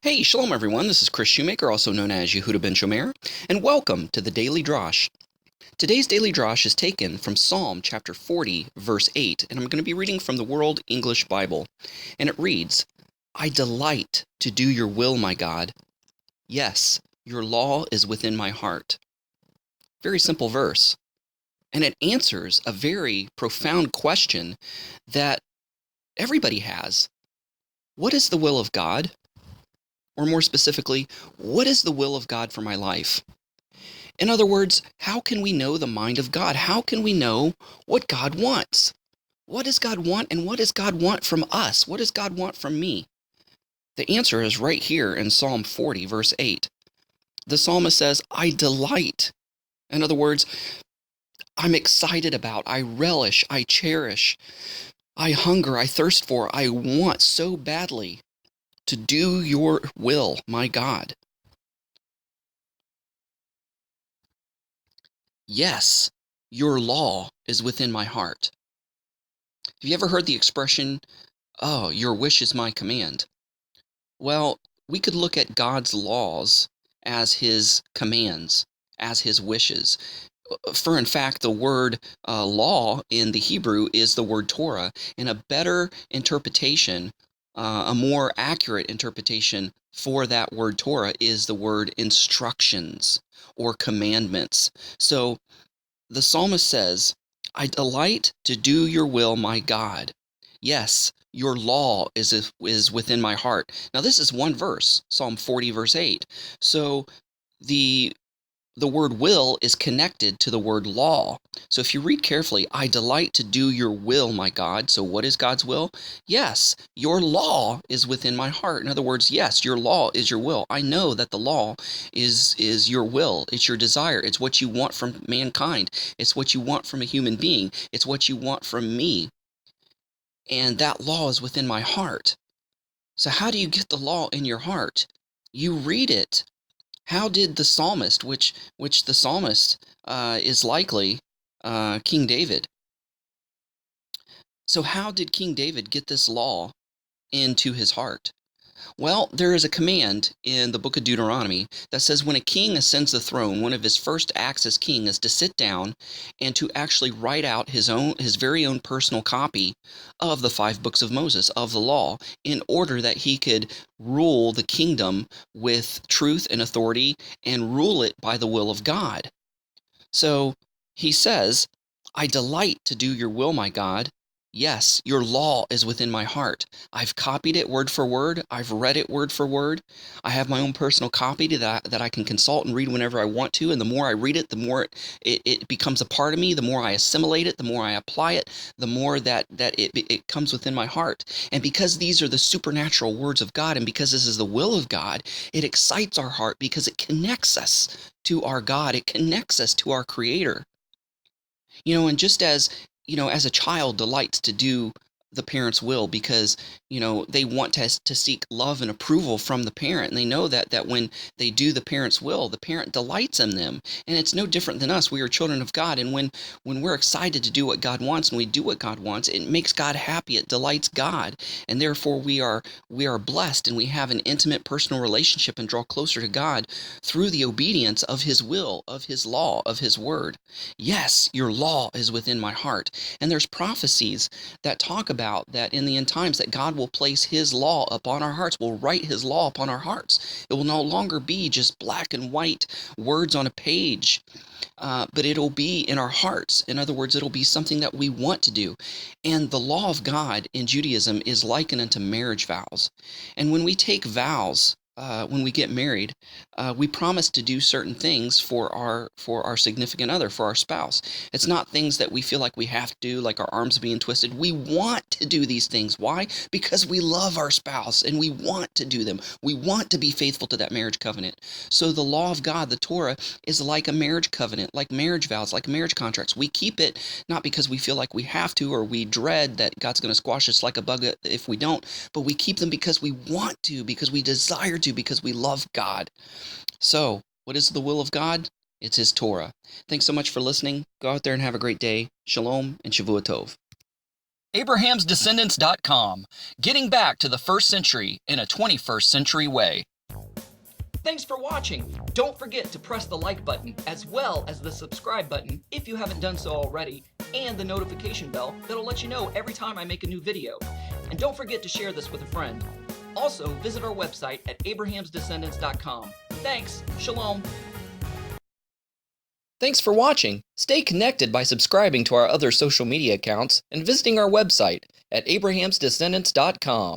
Hey, shalom everyone, this is Kris Shoemaker, also known as Yehudah ben Shomeyr, and welcome to the Daily Drash. Today's Daily Drash is taken from Psalm chapter 40, verse 8, and I'm going to be reading from the World English Bible. And it reads, I delight to do your will, my God. Yes, your law is within my heart. Very simple verse. And it answers a very profound question that everybody has. What is the will of God? Or more specifically, what is the will of God for my life? In other words, how can we know the mind of God? How can we know what God wants? What does God want, and what does God want from us? What does God want from me? The answer is right here in Psalm 40, verse 8. The psalmist says, I delight. In other words, I'm excited about, I relish, I cherish, I hunger, I thirst for, I want so badly to do your will, my God. Yes, your law is within my heart. Have you ever heard the expression, oh, your wish is my command? Well, we could look at God's laws as his commands, as his wishes. For in fact, the word law in the Hebrew is the word Torah, and a better interpretation, a more accurate interpretation for that word Torah is the word instructions or commandments. So the psalmist says, I delight to do your will, my God. Yes, your law is within my heart. Now, this is one verse, Psalm 40, verse 8. So the word will is connected to the word law. So if you read carefully, I delight to do your will, my God. So what is God's will? Yes, your law is within my heart. In other words, yes, your law is your will. I know that the law is your will. It's your desire. It's what you want from mankind. It's what you want from a human being. It's what you want from me. And that law is within my heart. So how do you get the law in your heart? You read it. How did the psalmist, which the psalmist is likely King David. So how did King David get this law into his heart? Well, there is a command in the book of Deuteronomy that says when a king ascends the throne, one of his first acts as king is to sit down and to actually write out his very own personal copy of the 5 books of Moses, of the law, in order that he could rule the kingdom with truth and authority and rule it by the will of God. So he says, I delight to do your will, my God. Yes, your law is within my heart. I've copied it word for word. I've read it word for word. I have my own personal copy that I can consult and read whenever I want to. And the more I read it, the more it becomes a part of me. The more I assimilate it, the more I apply it, the more that it comes within my heart. And because these are the supernatural words of God, and because this is the will of God, it excites our heart because it connects us to our God. It connects us to our Creator. And just as, as a child delights to do the parent's will because, they want to seek love and approval from the parent. And they know that when they do the parent's will, the parent delights in them. And it's no different than us. We are children of God. And when we're excited to do what God wants and we do what God wants, it makes God happy. It delights God. And therefore we are blessed, and we have an intimate personal relationship and draw closer to God through the obedience of his will, of his law, of his word. Yes, your law is within my heart. And there's prophecies that talk about that in the end times that God will place his law upon our hearts, will write his law upon our hearts. It will no longer be just black and white words on a page, but it'll be in our hearts. In other words, it'll be something that we want to do. And the law of God in Judaism is likened unto marriage vows. And when we take vows, when we get married, we promise to do certain things for our significant other, for our spouse. It's not things that we feel like we have to do, like our arms being twisted. We want to do these things. Why? Because we love our spouse and we want to do them. We want to be faithful to that marriage covenant. So the law of God, the Torah, is like a marriage covenant, like marriage vows, like marriage contracts. We keep it not because we feel like we have to, or we dread that God's going to squash us like a bug if we don't, but we keep them because we want to, because we desire to, because we love God. So, what is the will of God? It's his Torah. Thanks so much for listening. Go out there and have a great day. Shalom and Shavua Tov. AbrahamsDescendants.com, getting back to the first century in a 21st century way. Thanks for watching. Don't forget to press the like button as well as the subscribe button if you haven't done so already, and the notification bell that'll let you know every time I make a new video. And don't forget to share this with a friend. Also, visit our website at abrahamsdescendants.com. Thanks. Shalom. Thanks for watching. Stay connected by subscribing to our other social media accounts and visiting our website at abrahamsdescendants.com.